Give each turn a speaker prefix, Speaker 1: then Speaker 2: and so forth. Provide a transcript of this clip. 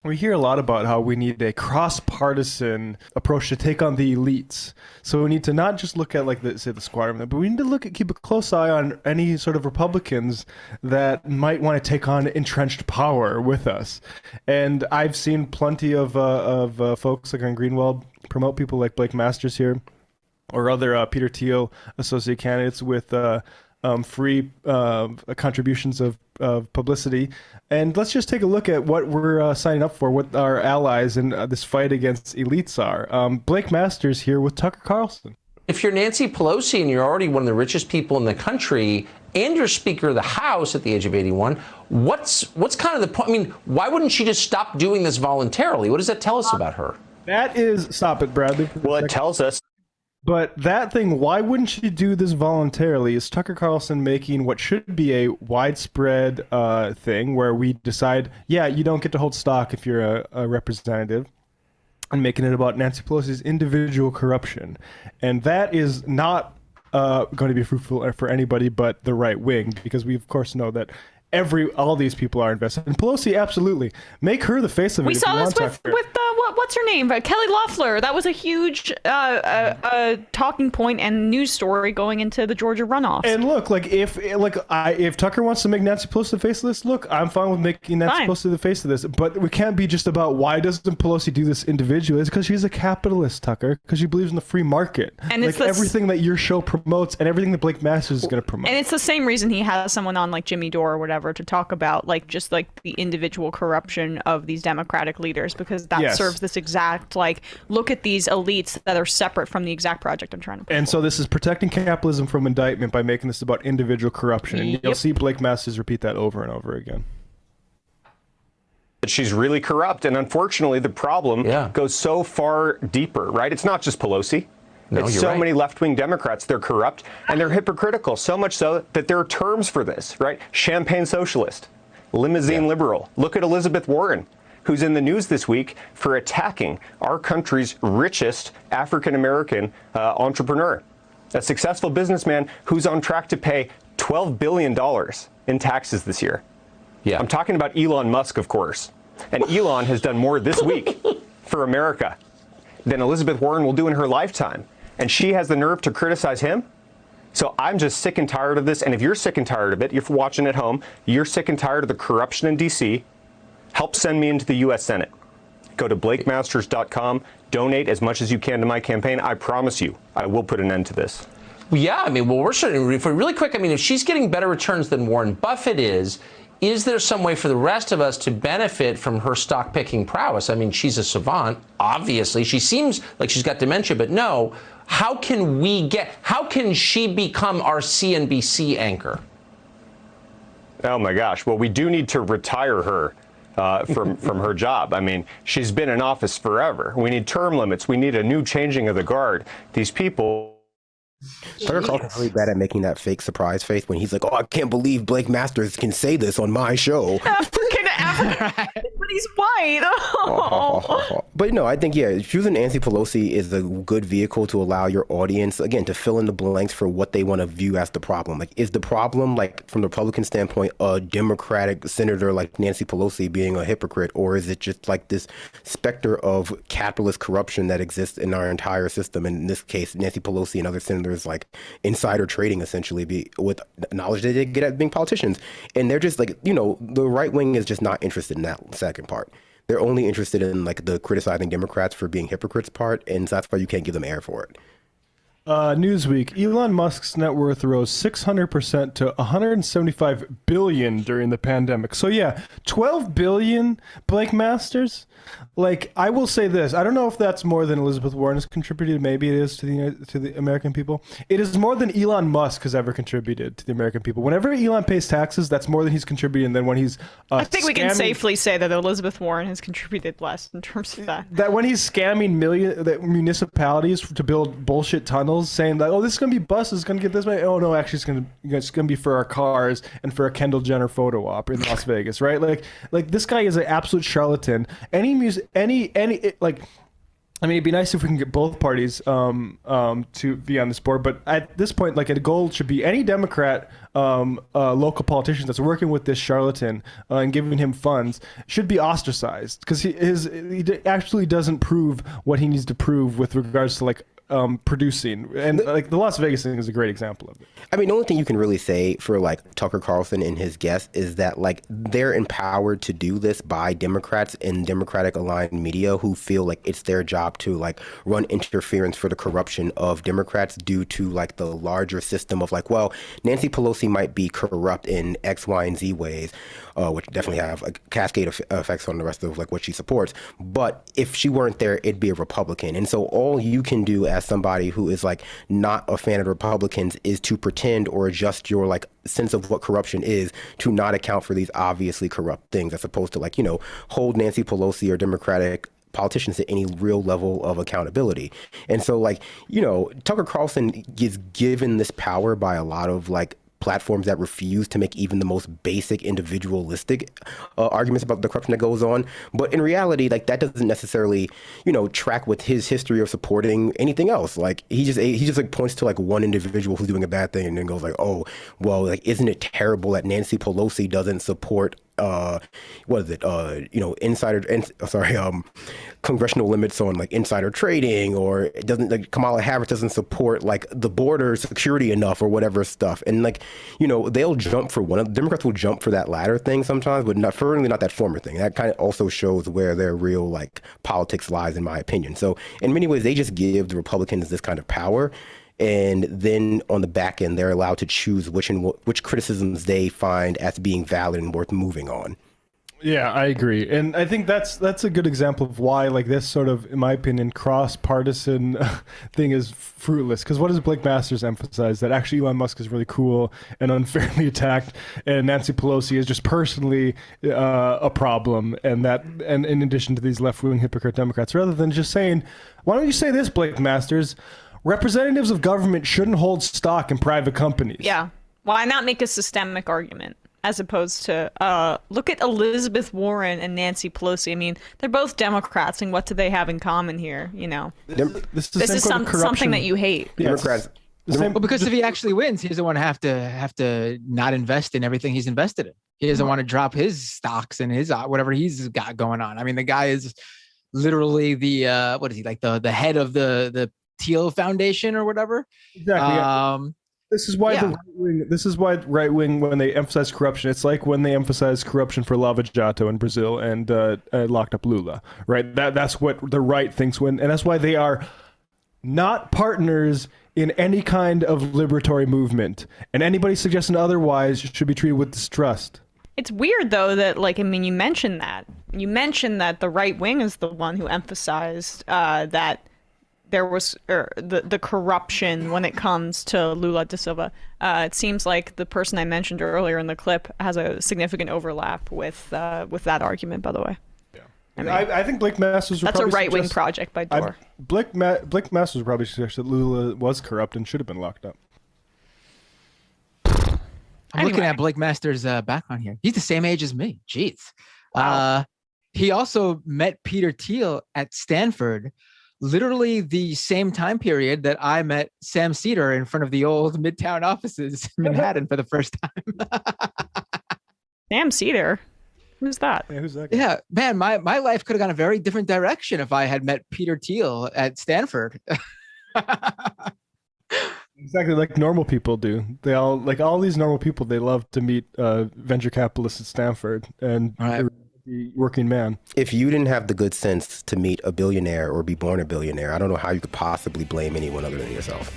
Speaker 1: We hear a lot about how we need a cross-partisan approach to take on the elites. So we need to not just look at, like, the squadron, but we need to keep a close eye on any sort of Republicans that might want to take on entrenched power with us. And I've seen plenty of folks like on Greenwald promote people like Blake Masters here, or other Peter Thiel associate candidates with free contributions of publicity. And let's just take a look at what we're signing up for, what our allies in this fight against elites are. Blake Masters here with Tucker Carlson.
Speaker 2: If you're Nancy Pelosi and you're already one of the richest people in the country and you're Speaker of the House at the age of 81, what's kind of the point? I mean, why wouldn't she just stop doing this voluntarily? What does that tell us about her?
Speaker 1: That is, stop it, Bradley.
Speaker 3: Well, it tells us.
Speaker 1: But that thing, why wouldn't she do this voluntarily, is Tucker Carlson making what should be a widespread thing where we decide, yeah, you don't get to hold stock if you're a representative, and making it about Nancy Pelosi's individual corruption. And that is not going to be fruitful for anybody but the right wing, because we, of course, know that all these people are invested. And Pelosi, absolutely. Make her the face of it.
Speaker 4: We saw this with what's her name? Kelly Loeffler. That was a huge talking point and news story going into the Georgia runoffs.
Speaker 1: And look, like if Tucker wants to make Nancy Pelosi the face of this, look, I'm fine with making Nancy Pelosi the face of this. But we can't be just about why doesn't Pelosi do this individually. It's because she's a capitalist, Tucker, because she believes in the free market. And like everything that your show promotes and everything that Blake Masters is going to promote.
Speaker 4: And it's the same reason he has someone on like Jimmy Dore or whatever to talk about like just like the individual corruption of these Democratic leaders, because that serves this exact, like, look at these elites that are separate from the exact project I'm trying to push.
Speaker 1: And so this is protecting capitalism from indictment by making this about individual corruption. And you'll see Blake Masters repeat that over and over again.
Speaker 3: She's really corrupt. And unfortunately, the problem goes so far deeper, right? It's not just Pelosi. No, it's so many left-wing Democrats. They're corrupt and they're hypocritical, so much so that there are terms for this, right? Champagne socialist, limousine liberal. Look at Elizabeth Warren, who's in the news this week for attacking our country's richest African-American entrepreneur, a successful businessman who's on track to pay $12 billion in taxes this year. Yeah, I'm talking about Elon Musk, of course. And Elon has done more this week for America than Elizabeth Warren will do in her lifetime. And she has the nerve to criticize him. So I'm just sick and tired of this. And if you're sick and tired of it, if you're watching at home, you're sick and tired of the corruption in D.C., help send me into the U.S. Senate. Go to blakemasters.com. Donate as much as you can to my campaign. I promise you, I will put an end to this.
Speaker 2: Yeah, I mean, well, we're certainly, for really quick, I mean, if she's getting better returns than Warren Buffett is there some way for the rest of us to benefit from her stock picking prowess? I mean, she's a savant, obviously. She seems like she's got dementia, but no. How can she become our CNBC anchor?
Speaker 3: Oh, my gosh. Well, we do need to retire her from her job. I mean, she's been in office forever. We need term limits. We need a new changing of the guard. These people.
Speaker 5: Tucker Carlson's really bad at making that fake surprise face when he's like, "Oh, I can't believe Blake Masters can say this on my show."
Speaker 4: African, but he's white.
Speaker 5: But no, I think choosing Nancy Pelosi is a good vehicle to allow your audience again to fill in the blanks for what they want to view as the problem. Like, is the problem, like from the Republican standpoint, a Democratic senator like Nancy Pelosi being a hypocrite, or is it just like this specter of capitalist corruption that exists in our entire system? And in this case, Nancy Pelosi and other senators like insider trading, essentially, with knowledge that they get at being politicians. And they're just like, the right wing is just not interested in that second part. They're only interested in like the criticizing Democrats for being hypocrites part, and so that's why you can't give them air for it.
Speaker 1: Newsweek, Elon Musk's net worth rose 600% to $175 billion during the pandemic. So yeah, $12 billion, Blake Masters. Like, I will say this, I don't know if that's more than Elizabeth Warren has contributed. Maybe it is to the American people. It is more than Elon Musk has ever contributed to the American people. Whenever Elon pays taxes, that's more than he's contributing than when he's
Speaker 4: I think we can safely say that Elizabeth Warren has contributed less in terms of that.
Speaker 1: That when he's scamming municipalities to build bullshit tunnels, saying that, oh, this is going to be buses, it's going to get this way. Oh, no, actually, it's going to be for our cars and for a Kendall Jenner photo op in Las Vegas, right? Like this guy is an absolute charlatan. I mean, it'd be nice if we can get both parties to be on this board. But at this point, like, a goal should be any Democrat local politician that's working with this charlatan and giving him funds should be ostracized, because he actually doesn't prove what he needs to prove with regards to, like, producing. And like the Las Vegas thing is a great example of it.
Speaker 5: I mean, the only thing you can really say for like Tucker Carlson and his guests is that like they're empowered to do this by Democrats and Democratic aligned media who feel like it's their job to like run interference for the corruption of Democrats due to like the larger system of like, well, Nancy Pelosi might be corrupt in X, Y, and Z ways, which definitely have a cascade of effects on the rest of like what she supports. But if she weren't there, it'd be a Republican. And so all you can do as somebody who is like not a fan of the Republicans is to pretend or adjust your like sense of what corruption is to not account for these obviously corrupt things, as opposed to like, you know, hold Nancy Pelosi or Democratic politicians to any real level of accountability. And so like, you know, Tucker Carlson is given this power by a lot of like platforms that refuse to make even the most basic individualistic arguments about the corruption that goes on. But in reality, like that doesn't necessarily, you know, track with his history of supporting anything else. Like he just like points to like one individual who's doing a bad thing and then goes like, oh, well, like, isn't it terrible that Nancy Pelosi doesn't support what is it? You know, congressional limits on like insider trading, or it doesn't, like Kamala Harris doesn't support like the border security enough or whatever stuff. And like, you know, they'll jump for one of Democrats will jump for that latter thing sometimes, but certainly not that former thing. That kind of also shows where their real like politics lies, in my opinion. So in many ways, they just give the Republicans this kind of power. And then on the back end, they're allowed to choose which criticisms they find as being valid and worth moving on.
Speaker 1: Yeah, I agree. And I think that's a good example of why like this sort of, in my opinion, cross-partisan thing is fruitless. Because what does Blake Masters emphasize? That actually Elon Musk is really cool and unfairly attacked, and Nancy Pelosi is just personally a problem, and in addition to these left-wing hypocrite Democrats, rather than just saying, why don't you say this, Blake Masters? Representatives of government shouldn't hold stock in private companies.
Speaker 4: Yeah. Why not make a systemic argument as opposed to look at Elizabeth Warren and Nancy Pelosi? I mean, they're both Democrats, and what do they have in common here? You know, this is something that you hate.
Speaker 5: Democrats.
Speaker 6: Well, because if he actually wins, he doesn't want to have to not invest in everything he's invested in. He doesn't want to drop his stocks and his whatever he's got going on. I mean, the guy is literally the what is he, like the head of the Thiel Foundation or whatever.
Speaker 1: Exactly. This is why right wing, when they emphasize corruption, it's like when they emphasize corruption for Lava Jato in Brazil and locked up Lula. Right. That's what the right thinks when, and that's why they are not partners in any kind of liberatory movement. And anybody suggesting otherwise should be treated with distrust.
Speaker 4: It's weird though that, like, I mean, you mentioned that the right wing is the one who emphasized that there was the corruption when it comes to Lula da Silva. It seems like the person I mentioned earlier in the clip has a significant overlap with that argument, by the way. Yeah.
Speaker 1: I think Blake Masters would
Speaker 4: that's a right-wing project by Dore.
Speaker 1: Blake Masters would probably suggest that Lula was corrupt and should have been locked up.
Speaker 6: I'm looking at Blake Masters' background here. He's the same age as me. Jeez.
Speaker 4: Wow.
Speaker 6: He also met Peter Thiel at Stanford, literally the same time period that I met Sam Seder in front of the old Midtown offices in Manhattan for the first time.
Speaker 4: Sam Seder? Who's that?
Speaker 1: Yeah, who's that guy?
Speaker 6: Yeah, man, my life could have gone a very different direction if I had met Peter Thiel at Stanford.
Speaker 1: Exactly like normal people do. They all, like all these normal people, they love to meet venture capitalists at Stanford and the working man.
Speaker 5: If you didn't have the good sense to meet a billionaire or be born a billionaire, I don't know how you could possibly blame anyone other than yourself.